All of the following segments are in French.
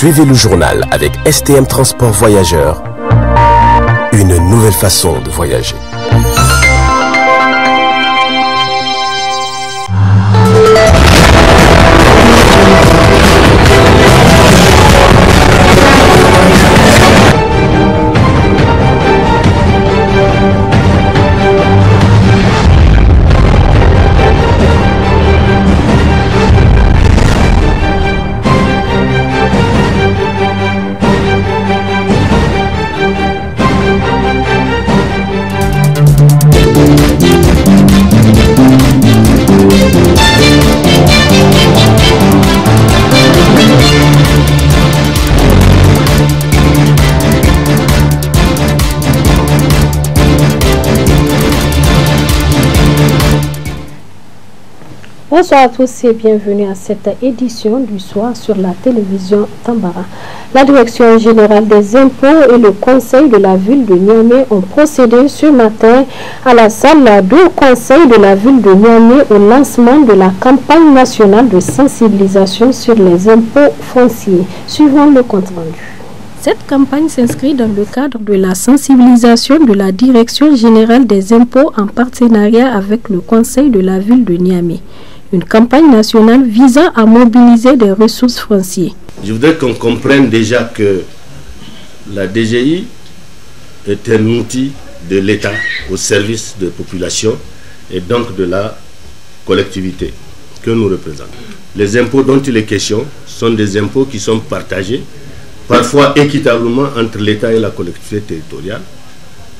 Suivez le journal avec STM Transport Voyageurs. Une nouvelle façon de voyager. Bonsoir à tous et bienvenue à cette édition du soir sur la télévision Tambara. La Direction générale des impôts et le Conseil de la ville de Niamey ont procédé ce matin à la salle du Conseil de la ville de Niamey au lancement de la campagne nationale de sensibilisation sur les impôts fonciers. Suivons le compte rendu. Cette campagne s'inscrit dans le cadre de la sensibilisation de la Direction générale des impôts en partenariat avec le Conseil de la ville de Niamey. Une campagne nationale visant à mobiliser des ressources foncières. Je voudrais qu'on comprenne déjà que la DGI est un outil de l'État au service de la population et donc de la collectivité que nous représentons. Les impôts dont il est question sont des impôts qui sont partagés, parfois équitablement entre l'État et la collectivité territoriale.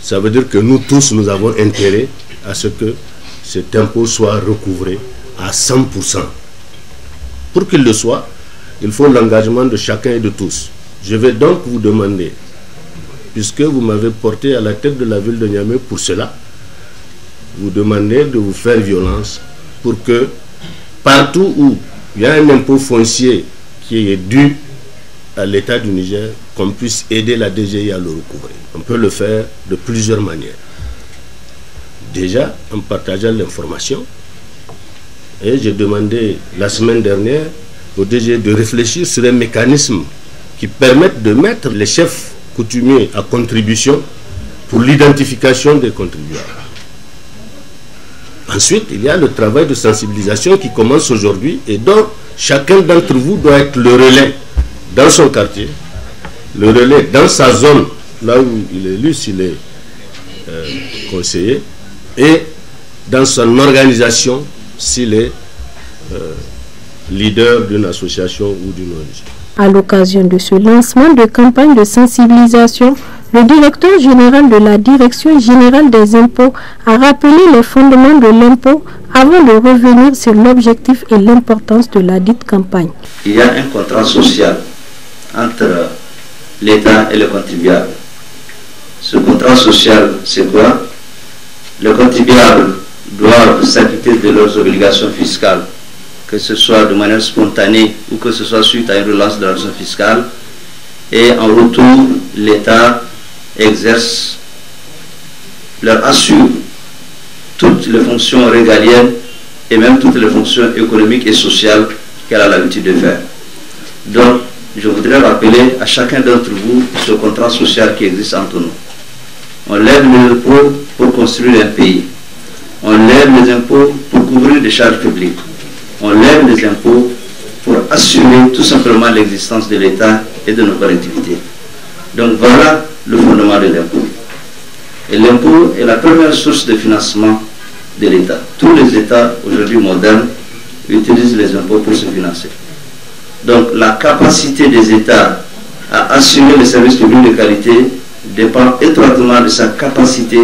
Ça veut dire que nous tous, nous avons intérêt à ce que cet impôt soit recouvré à 100%. Pour qu'il le soit, il faut l'engagement de chacun et de tous. Je vais donc vous demander, puisque vous m'avez porté à la tête de la ville de Niamey pour cela, vous demander de vous faire violence pour que partout où il y a un impôt foncier qui est dû à l'État du Niger, qu'on puisse aider la DGI à le recouvrer. On peut le faire de plusieurs manières. Déjà, en partageant l'information. Et j'ai demandé la semaine dernière au DG de réfléchir sur un mécanisme qui permette de mettre les chefs coutumiers à contribution pour l'identification des contribuables. Ensuite, il y a le travail de sensibilisation qui commence aujourd'hui et dont chacun d'entre vous doit être le relais dans son quartier, le relais dans sa zone, là où il est élu, s'il est conseiller, et dans son organisation, s'il est leader d'une association ou d'une ONG. À l'occasion de ce lancement de campagne de sensibilisation, le directeur général de la Direction générale des impôts a rappelé les fondements de l'impôt avant de revenir sur l'objectif et l'importance de la dite campagne. Il y a un contrat social entre l'État et le contribuable. Ce contrat social, c'est quoi? Le contribuable doivent s'acquitter de leurs obligations fiscales, que ce soit de manière spontanée ou que ce soit suite à une relance de l'argent fiscal. Et en retour, l'État exerce, leur assure toutes les fonctions régaliennes et même toutes les fonctions économiques et sociales qu'elle a l'habitude de faire. Donc, je voudrais rappeler à chacun d'entre vous ce contrat social qui existe entre nous. On lève les impôts pour construire un pays. On lève les impôts pour couvrir des charges publiques. On lève les impôts pour assurer tout simplement l'existence de l'État et de nos collectivités. Donc voilà le fondement de l'impôt. Et l'impôt est la première source de financement de l'État. Tous les États aujourd'hui modernes utilisent les impôts pour se financer. Donc la capacité des États à assurer les services publics de qualité dépend étroitement de sa capacité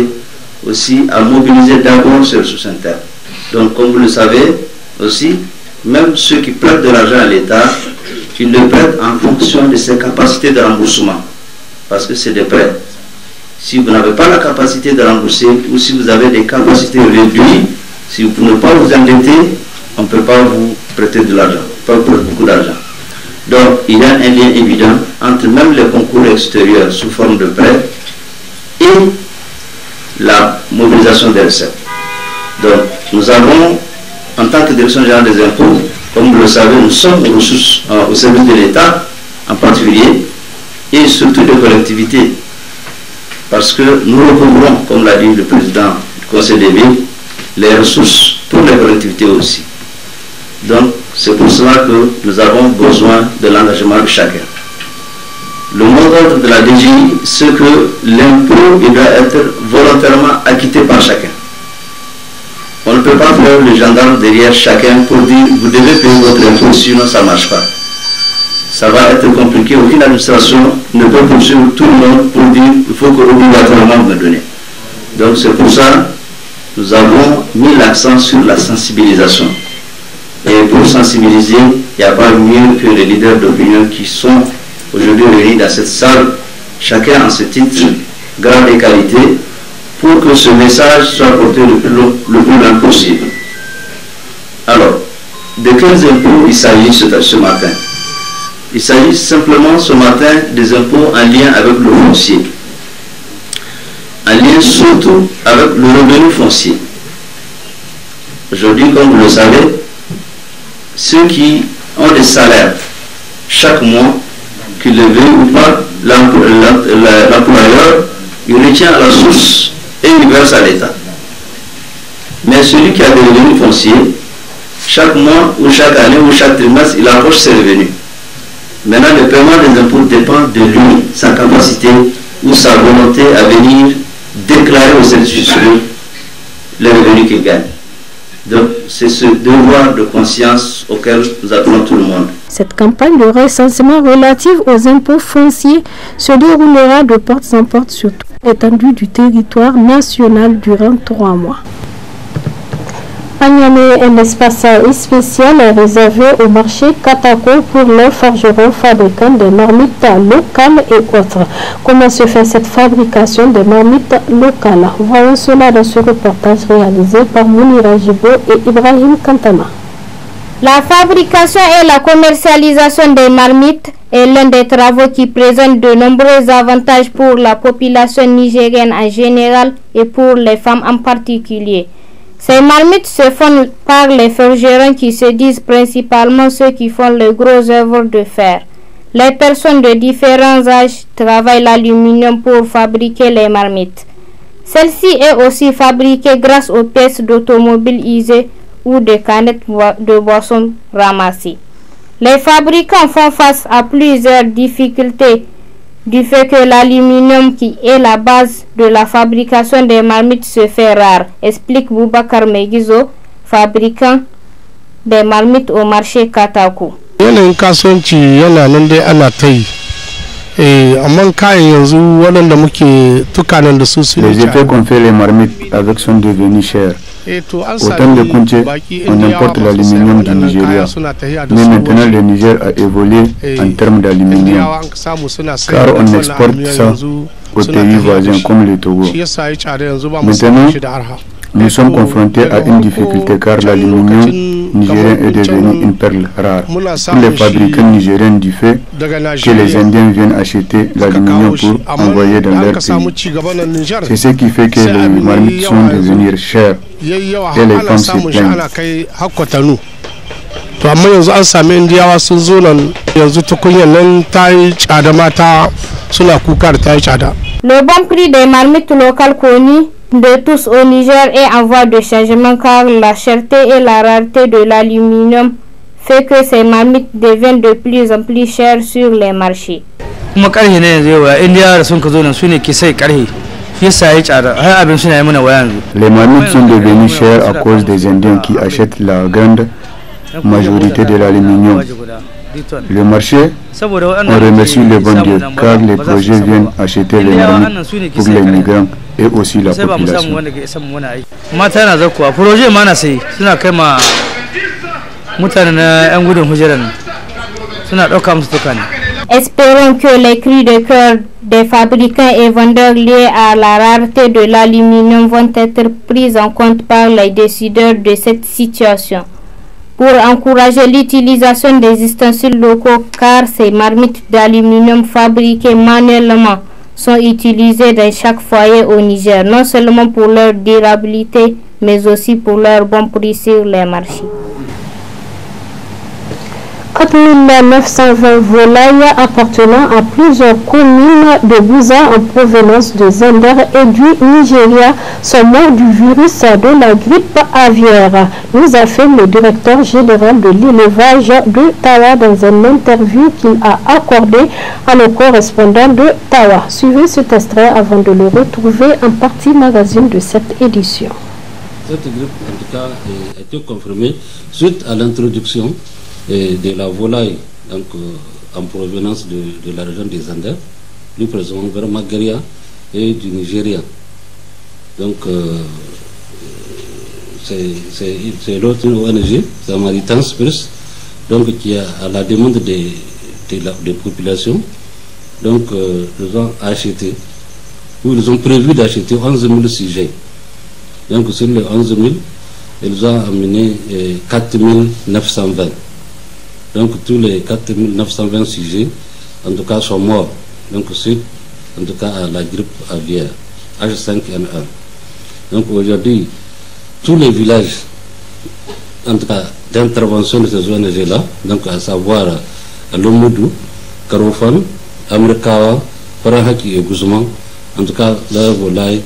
aussi à mobiliser d'abord ses ressources internes. Donc comme vous le savez aussi, même ceux qui prêtent de l'argent à l'État, ils le prêtent en fonction de ses capacités de remboursement. Parce que c'est des prêts. Si vous n'avez pas la capacité de rembourser ou si vous avez des capacités réduites, si vous ne pouvez pas vous endetter, on ne peut pas vous prêter de l'argent, pas prêter beaucoup d'argent. Donc il y a un lien évident entre même les concours extérieurs sous forme de prêts et la mobilisation des recettes. Donc nous avons, en tant que direction générale des impôts, comme vous le savez, nous sommes aux ressources au service de l'État en particulier, et surtout des collectivités. Parce que nous recouvrons, comme l'a dit le président du Conseil des villes, les ressources pour les collectivités aussi. Donc, c'est pour cela que nous avons besoin de l'engagement de chacun. Le mot d'ordre de la DGI, c'est que l'impôt doit être volontairement acquitté par chacun. On ne peut pas faire le gendarme derrière chacun pour dire vous devez payer votre impôt, sinon ça ne marche pas. Ça va être compliqué. Aucune administration ne peut poursuivre tout le monde pour dire il faut que obligatoirement me donner. Donc c'est pour ça que nous avons mis l'accent sur la sensibilisation. Et pour sensibiliser, il n'y a pas mieux que les leaders d'opinion qui sont aujourd'hui réunis dans cette salle, chacun en ce titre, grade et qualité, pour que ce message soit porté le plus loin possible. Alors, de quels impôts il s'agit ce matin? Il s'agit simplement ce matin des impôts en lien avec le foncier, en lien surtout avec le revenu foncier. Aujourd'hui, comme vous le savez, ceux qui ont des salaires chaque mois, qu'ils le veuillent ou pas, l'employeur, il retient à la source et il verse à l'État. Mais celui qui a des revenus fonciers, chaque mois ou chaque année ou chaque trimestre, il approche ses revenus. Maintenant, le paiement des impôts dépend de lui, sa capacité ou sa volonté à venir déclarer au service fiscal les revenus qu'il gagne. Donc, c'est ce devoir de conscience auquel nous appelons tout le monde. Cette campagne de recensement relative aux impôts fonciers se déroulera de porte en porte sur toute l'étendue du territoire national durant 3 mois. À Niamey, un espace spécial est réservé au marché Katako pour les forgerons fabricants de marmites locales et autres. Comment se fait cette fabrication de marmites locales? Voyons cela dans ce reportage réalisé par Mounira Jibo et Ibrahim Kantama. La fabrication et la commercialisation des marmites est l'un des travaux qui présente de nombreux avantages pour la population nigérienne en général et pour les femmes en particulier. Ces marmites se font par les forgerons qui se disent principalement ceux qui font les grosses œuvres de fer. Les personnes de différents âges travaillent l'aluminium pour fabriquer les marmites. Celle-ci est aussi fabriquée grâce aux pièces d'automobiles usées ou des canettes de boissons ramassées. Les fabricants font face à plusieurs difficultés du fait que l'aluminium qui est la base de la fabrication des marmites se fait rare, explique Boubacar Megizo, fabricant des marmites au marché Katako. Les effets qu'ont fait les marmites avec sont devenus chers. Au temps de Kounché, on importe l'aluminium du Nigeria. Mais maintenant, le Niger a évolué en termes d'aluminium, car on exporte ça aux pays voisins comme le Togo. Maintenant, nous sommes confrontés à une difficulté car l'aluminium nigérien est devenu une perle rare pour les fabricants nigériens du fait que les Indiens viennent acheter l'aluminium pour envoyer dans leur pays. C'est ce qui fait que les marmites sont devenues chères et les femmes se plaignent. Le bon prix des marmites locales connues de tous au Niger est en voie de changement car la cherté et la rareté de l'aluminium fait que ces marmites deviennent de plus en plus chères sur les marchés. Les marmites sont devenues chères à cause des Indiens qui achètent la grande majorité de l'aluminium. Le marché, on remercie le bon Dieu car les projets viennent acheter les marmites pour les migrants et aussi la population. Espérons que les cris de cœur des fabricants et vendeurs liés à la rareté de l'aluminium vont être pris en compte par les décideurs de cette situation pour encourager l'utilisation des ustensiles locaux car ces marmites d'aluminium fabriquées manuellement sont utilisées dans chaque foyer au Niger, non seulement pour leur durabilité mais aussi pour leur bon prix sur les marchés. 4920 volailles appartenant à plusieurs communes de Bouza en provenance de Zender et du Nigeria sont morts du virus de la grippe aviaire, nous affirme le directeur général de l'élevage de Tawa dans une interview qu'il a accordée à nos correspondants de Tawa. Suivez cet extrait avant de le retrouver en partie magazine de cette édition. Cette grippe, en tout cas, a été confirmée suite à l'introduction de la volaille donc, en provenance de la région des Andes, plus précisément vers Magaria et du Nigeria. Donc, c'est l'autre ONG, Samaritan Spurs, donc, qui a à la demande des populations, donc, ils ont acheté, ou ils ont prévu d'acheter 11 000 sujets. Donc, sur les 11 000, ils ont amené 4 920. Donc tous les 4 920 sujets, en tout cas, sont morts. Donc suite, en tout cas, à la grippe aviaire, H5N1. Donc aujourd'hui, tous les villages, en tout cas, d'intervention de ces ONG-là, donc à savoir Lomoudou, Karofan, Amrikawa, Parahaki et Guzman, en tout cas, leurs volailles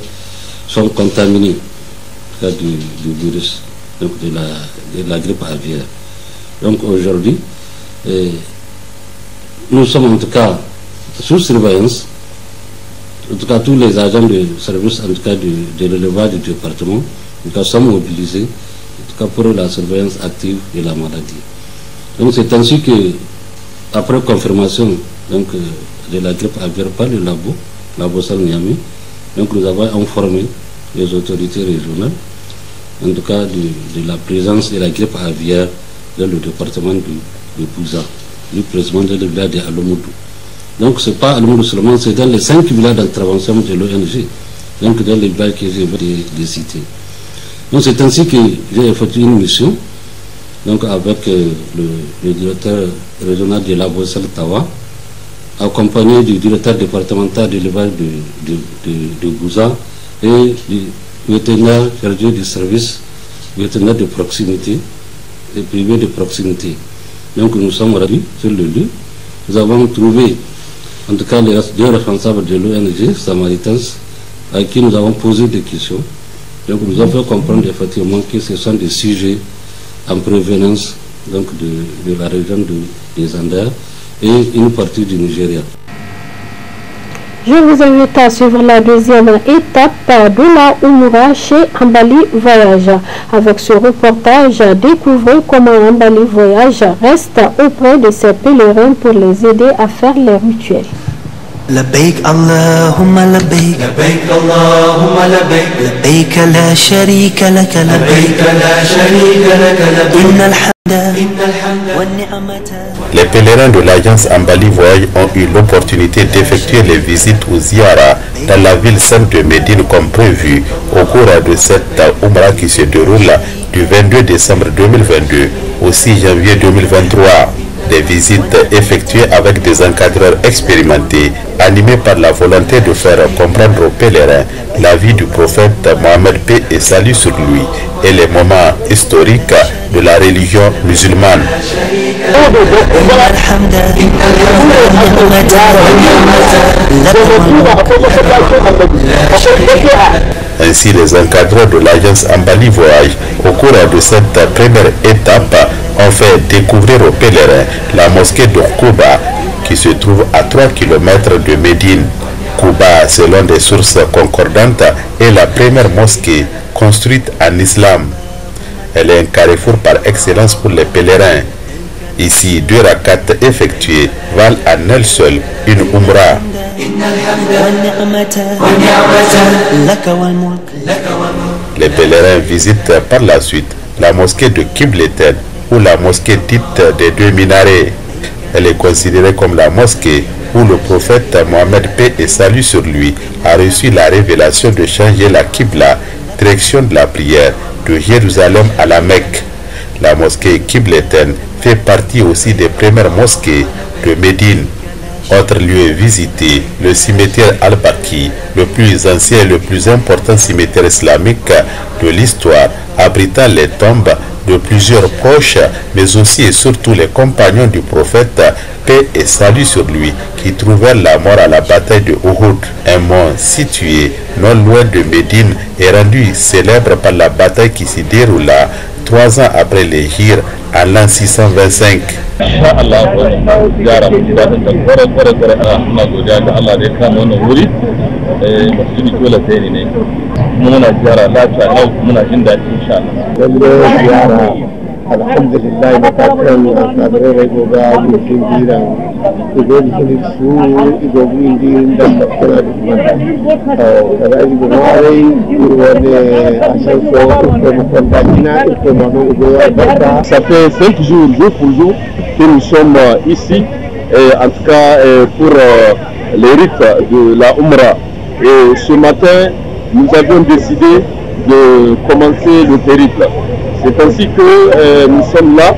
sont contaminées du virus, donc de la grippe aviaire. Donc aujourd'hui, nous sommes en tout cas sous surveillance, en tout cas tous les agents de service, en tout cas de l'élevage du département, en tout cas sont mobilisés, en tout cas pour la surveillance active de la maladie. Donc c'est ainsi que, après confirmation donc, de la grippe aviaire par le labo Niamey, donc nous avons informé les autorités régionales, en tout cas de la présence de la grippe aviaire dans le département de Bouza, plus précisément dans le village de Alomoudou. Donc ce n'est pas Alomoudou seulement, c'est dans les 5 villages d'intervention de l'ONG, donc dans les villages que j'ai de citer. Donc c'est ainsi que j'ai effectué une mission, donc avec le directeur régional de la Bossel Tawa, accompagné du directeur départemental de l'élevage de Bouza et du vétérinaire chargé du service vétérinaire de proximité et privé de proximité. Donc nous sommes rendus sur le lieu. Nous avons trouvé en tout cas les deux responsables de l'ONG, Samaritans, à qui nous avons posé des questions. Donc nous avons fait comprendre effectivement que ce sont des sujets en provenance donc, de la région des Andes et une partie du Nigeria. Je vous invite à suivre la deuxième étape de la Umura chez Ambali Voyage. Avec ce reportage, découvrez comment Ambali Voyage reste auprès de ses pèlerins pour les aider à faire les rituels. لبيك اللهم لبيك لبيك اللهم لبيك لبيك لا شريك لك لبيك لا شريك لك لبيك إن الحمد والنعمة. Les pèlerins de l'Alliance Ambali Voyage ont eu l'opportunité d'effectuer les visites aux Ziyara dans la ville sainte de Médine comme prévu au cours de cette Umrah qui se déroule du 22 décembre 2022 au 6 janvier 2023. Des visites effectuées avec des encadreurs expérimentés, animés par la volonté de faire comprendre aux pèlerins la vie du prophète Mohammed, paix et salut sur lui, et les moments historiques de la religion musulmane. Ainsi, les encadreurs de l'agence Ambali Voyage, au cours de cette première étape, ont fait découvrir aux pèlerins la mosquée de Kouba, qui se trouve à 3 km de Médine. Kouba, selon des sources concordantes, est la première mosquée construite en islam. Elle est un carrefour par excellence pour les pèlerins. Ici, 2 rakats effectués valent à elles seules une umrah. Les pèlerins visitent par la suite la mosquée de Kibleten ou la mosquée dite des 2 minarets. Elle est considérée comme la mosquée où le prophète Mohammed, paix et salut sur lui, a reçu la révélation de changer la Qibla, direction de la prière, de Jérusalem à la Mecque. La mosquée Kibleten fait partie aussi des premières mosquées de Médine. Autre lieu visité, le cimetière Al-Baqi, le plus ancien et le plus important cimetière islamique de l'histoire, abritant les tombes de plusieurs proches, mais aussi et surtout les compagnons du prophète, paix et salut sur lui, qui trouvèrent la mort à la bataille de Uhud, un mont situé non loin de Médine et rendu célèbre par la bataille qui s'y déroula 3 ans après l'Hégire en l'an 625. alhamdulillah matakan kadre goga mutum dira idan sun su ido windi da makara da kada ido wai wani asan so ko kondamina ko mano goga. Ça fait 5 jours jour pour jour que nous sommes ici en tout cas pour les rites de la Umrah, et ce matin nous avions décidé de commencer le périple. C'est ainsi que nous sommes là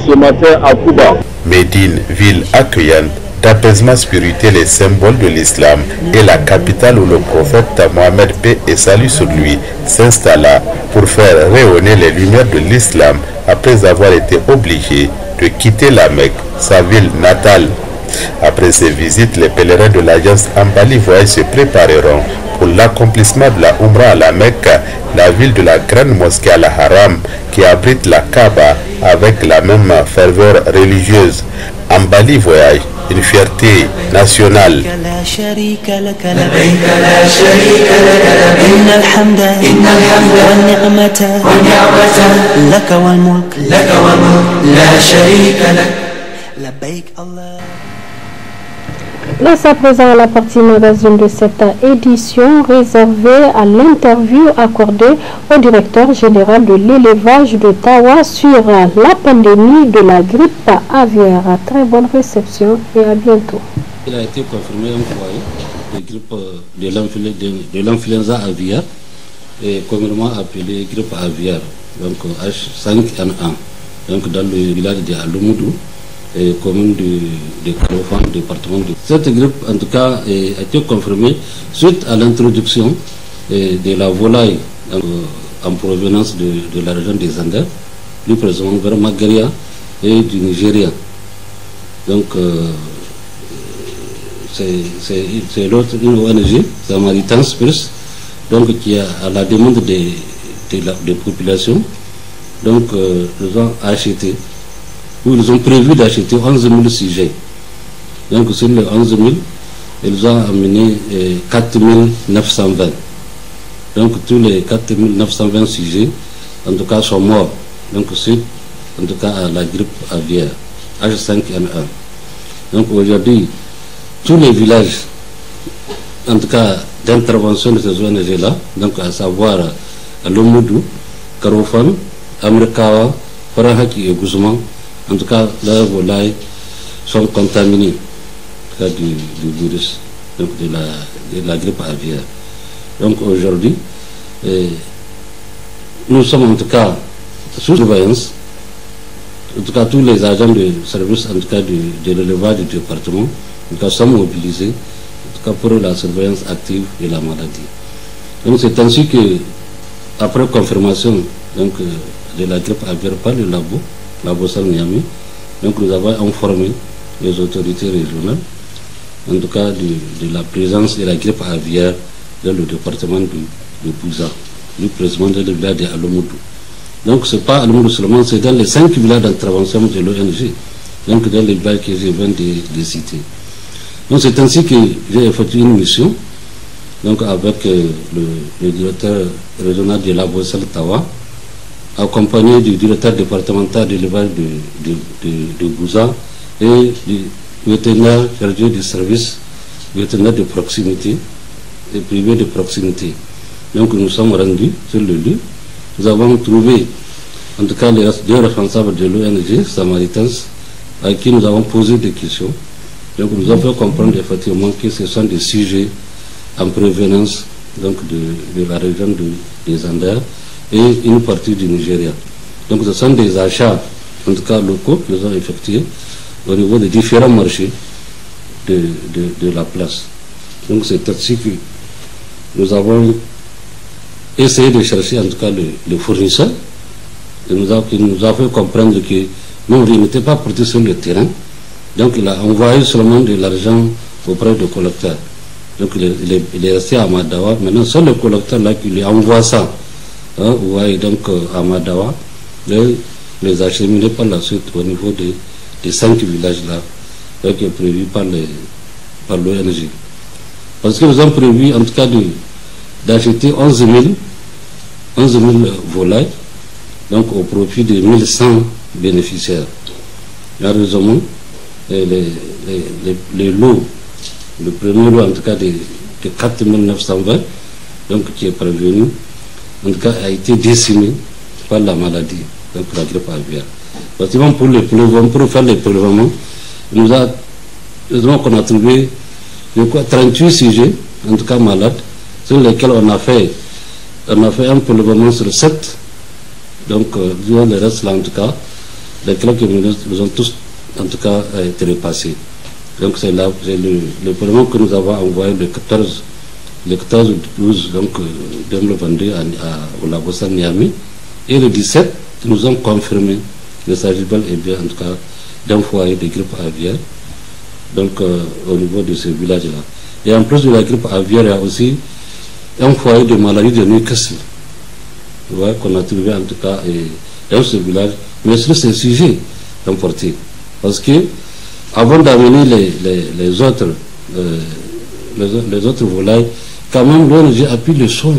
ce matin à Cuba. Médine, ville accueillante, d'apaisement spirituel et symbole de l'islam, est la capitale où le prophète Mohammed, paix et salut sur lui, s'installa pour faire rayonner les lumières de l'islam après avoir été obligé de quitter la Mecque, sa ville natale. Après ces visites, les pèlerins de l'agence Ambali Voyage se prépareront pour l'accomplissement de la Umrah à la Mecque, la ville de la grande mosquée Al-Haram qui abrite la Kaaba avec la même ferveur religieuse. Ambali Voyage, une fierté nationale. Place à présent à la partie magazine de cette édition réservée à l'interview accordée au directeur général de l'élevage de Tawa sur la pandémie de la grippe aviaire. Très bonne réception et à bientôt. Il a été confirmé un foyer de grippe de l'influenza aviaire, et communément appelée grippe aviaire, donc H5N1, donc dans le village de Alomoudou, et commune de Kalofan, département de... Cette grippe, en tout cas, a été confirmée suite à l'introduction de la volaille en provenance de la région des Andes, plus précisément vers Magaria et du Nigeria. Donc, c'est l'autre, une ONG, Samaritan Spurs, donc qui a à la demande des populations, donc ils ont acheté, ou ils ont prévu d'acheter 11 000 sujets. Donc sur les 11 000, ils ont amené 4 920. Donc tous les 4 920 sujets, en tout cas, sont morts. Donc suite, en tout cas, à la grippe aviaire, H5N1. Donc aujourd'hui, tous les villages, en tout cas, d'intervention de ces ONG-là, donc à savoir Lomoudou, Karofan, Amrikawa, Farahaki et Guzman, en tout cas, leurs volailles sont contaminés du virus, donc de la grippe aviaire. Donc aujourd'hui, nous sommes en tout cas sous surveillance. En tout cas, tous les agents de service, en tout cas de l'élevage du département, en tout cas, sont mobilisés, en tout cas pour la surveillance active de la maladie. Donc c'est ainsi que, après confirmation donc, de la grippe aviaire par le labo Niamey, donc nous avons informé les autorités régionales, en tout cas de la présence de la grippe aviaire dans le département de Bouza, plus précisément dans le village de Alomoudou. Donc ce n'est pas Alomoudou seulement, c'est dans les 5 villages d'intervention de l'ONG, donc dans les villages que je viens de citer. Donc c'est ainsi que j'ai effectué une mission, donc avec le directeur régional de la Bossel Tawa, accompagné du directeur départemental de l'élevage de Bouza et du vétérinaire chargé du service vétérinaire de proximité et privé de proximité. Donc nous sommes rendus sur le lieu. Nous avons trouvé en tout cas les deux responsables de l'ONG, Samaritans, à qui nous avons posé des questions. Donc nous avons fait comprendre effectivement que ce sont des sujets en prévenance donc de la région des Andes et une partie du Nigeria. Donc ce sont des achats, en tout cas locaux, qu'ils ont effectués au niveau des différents marchés de la place. Donc c'est ainsi que nous avons essayé de chercher en tout cas le fournisseur. Il nous a fait comprendre que non, il n'était pas porté sur le terrain. Donc il a envoyé seulement de l'argent auprès du collecteur. Donc il est resté à Madawa. Maintenant, c'est le collecteur là qui lui envoie ça. Hein, vous voyez, donc à Madawa, les acheminer par la suite au niveau des 5 villages là, qui est prévu par l'ONG. Parce que nous avons prévu en tout cas d'acheter 11 000 volailles, donc au profit de 1100 bénéficiaires. Malheureusement, les lots, le premier lot en tout cas de 4 920, donc qui est prévenu, en tout cas a été décimé par la maladie, donc la grippe aviaire. Parce que pour faire les prélèvements, qu'on a trouvé 38 sujets, en tout cas malades, sur lesquels on a fait un prélèvement sur 7. Donc, le reste là, en tout cas, lesquels nous ont tous, en tout cas, été repassés. Donc, c'est le prélèvement que nous avons envoyé le 14 12 donc 2022 au Lagos Niamey, et le 17 nous ont confirmé qu'il s'agit bel et bien en tout cas d'un foyer de grippe aviaire, donc au niveau de ce village là. Et en plus de la grippe aviaire, il y a aussi un foyer de maladie de Newcastle, qu'on a trouvé en tout cas dans ce village, mais sur ces sujets importés, parce que avant d'amener les autres volailles, quand même l'ONG a pris le soin,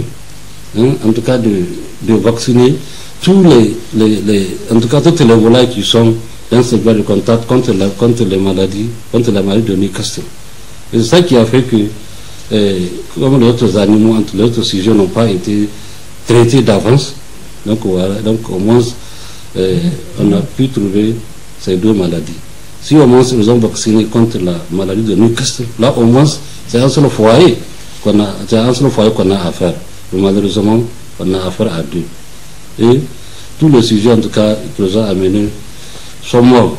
en tout cas de vacciner tous en tout cas toutes les volailles qui sont dans ce cas de contact contre la maladie de Newcastle. Et c'est ça qui a fait que, comme les autres animaux, entre les autres sujets n'ont pas été traités d'avance, donc voilà, donc au moins on a pu trouver ces 2 maladies. Si au moins nous avons vacciné contre la maladie de Newcastle, là au moins c'est un seul foyer qu'on a à faire. Mais malheureusement, on a affaire à 2. Et tous les sujets en tout cas que nous avons amenés sont morts.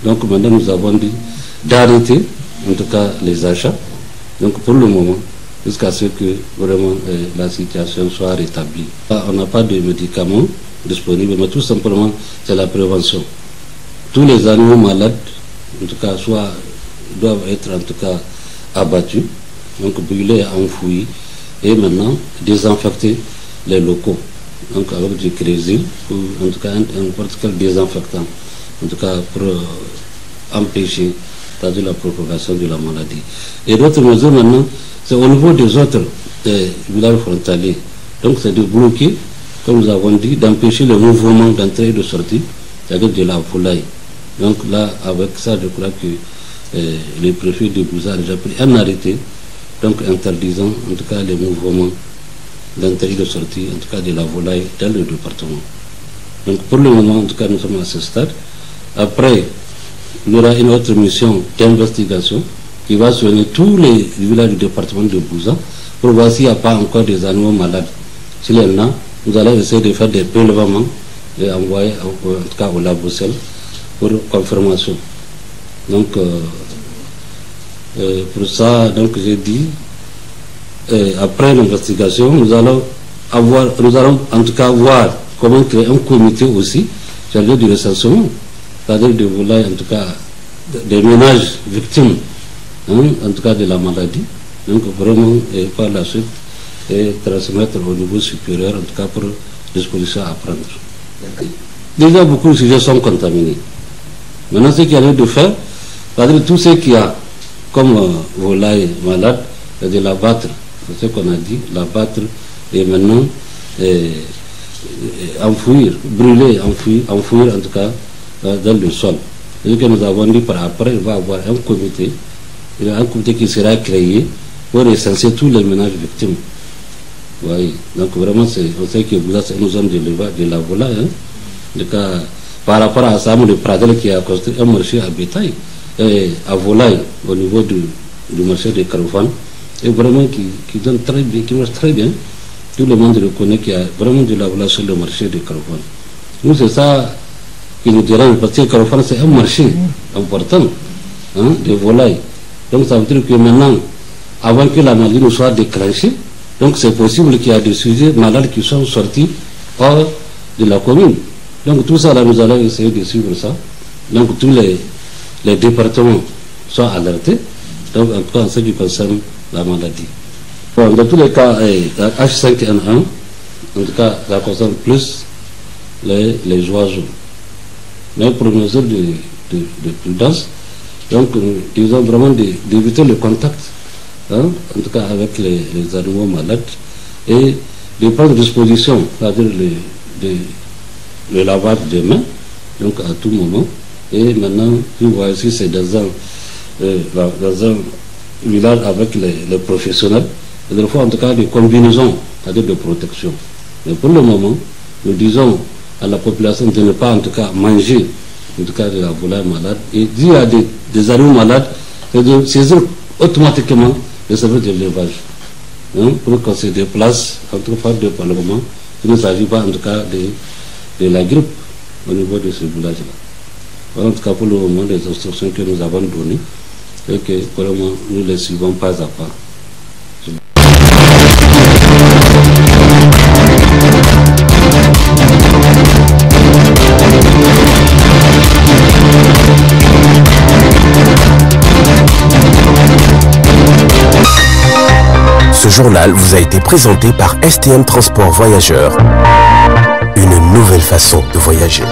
Donc maintenant nous avons dit d'arrêter en tout cas les achats. Donc pour le moment, jusqu'à ce que vraiment la situation soit rétablie. On n'a pas de médicaments disponibles, mais tout simplement c'est la prévention. Tous les animaux malades, en tout cas, doivent être en tout cas abattus, donc brûlés et enfouis, et maintenant désinfecter les locaux, donc avec du crésil ou en tout cas n'importe quel désinfectant, en tout cas pour empêcher la propagation de la maladie. Et d'autres mesures maintenant, c'est au niveau des autres villages frontaliers, donc c'est de bloquer, comme nous avons dit, d'empêcher le mouvement d'entrée et de sortie avec de la volaille. Donc là, avec ça, je crois que le préfet de Bouza a déjà pris un arrêté, donc interdisant en tout cas les mouvements d'entrée et de sortie, en tout cas de la volaille dans le département. Donc pour le moment, en tout cas, nous sommes à ce stade. Après, il y aura une autre mission d'investigation qui va soigner tous les villages du département de Bouza pour voir s'il n'y a pas encore des animaux malades. S'il y en a, nous allons essayer de faire des prélèvements et envoyer en tout cas au Labocel pour confirmation. Donc pour ça, donc j'ai dit, après l'investigation, nous allons en tout cas voir comment créer un comité aussi chargé du recensement, c'est-à-dire de volailles, en tout cas des ménages victimes, en tout cas de la maladie. Donc vraiment, et par la suite, et transmettre au niveau supérieur, en tout cas pour disposition à prendre. Déjà, beaucoup de sujets sont contaminés. Maintenant, ce qu'il y a lieu de faire, c'est-à-dire tout ce qu'il y a comme volaille malade, c'est de l'abattre. C'est ce qu'on a dit, l'abattre et maintenant enfouir, brûler, enfouir en tout cas dans le sol. Ce que nous avons dit par après, il va y avoir un comité qui sera créé pour recenser tous les ménages victimes. Oui. Donc vraiment, on sait que vous avez une zone de la volaille. Donc, par rapport à ça, le Pradel qui a construit un marché à bétail, à volaille au niveau du marché de Carrefour, et vraiment qui donne très bien, qui marche très bien. Tout le monde reconnaît qu'il y a vraiment de la volaille sur le marché de Carrefour. Nous, c'est ça qui nous dérange, parce que Carrefour, c'est un marché important de volaille. Donc ça veut dire que maintenant, avant que la maladie ne soit déclenchée, donc c'est possible qu'il y a des sujets malades qui sont sortis hors de la commune. Donc tout ça, là, nous allons essayer de suivre ça. Donc tous les départements sont alertés, donc en tout cas en ce qui concerne la maladie. Bon, dans tous les cas, H5N1, en tout cas, ça concerne plus les oiseaux. Mais pour nos mesures de prudence, donc ils ont vraiment d'éviter le contact, hein, en tout cas avec les animaux malades, et de prendre disposition, c'est-à-dire le lavage des mains, donc à tout moment. Et maintenant, vous voyez ici, c'est dans un village avec les professionnels, et des fois en tout cas des combinaisons, c'est-à-dire de protection. Mais pour le moment, nous disons à la population de ne pas en tout cas manger en tout cas de la volaille malade. Et s'il y a des animaux malades, c'est de saisir automatiquement le service de l'élevage, hein, pour qu'on se déplace en tout cas par le moment. Il ne s'agit pas en tout cas de la grippe au niveau de ce village-là. Voilà en tout cas pour le moment les instructions que nous avons données et que vraiment nous les suivons pas à pas. Ce journal vous a été présenté par STM Transport Voyageurs. Une nouvelle façon de voyager.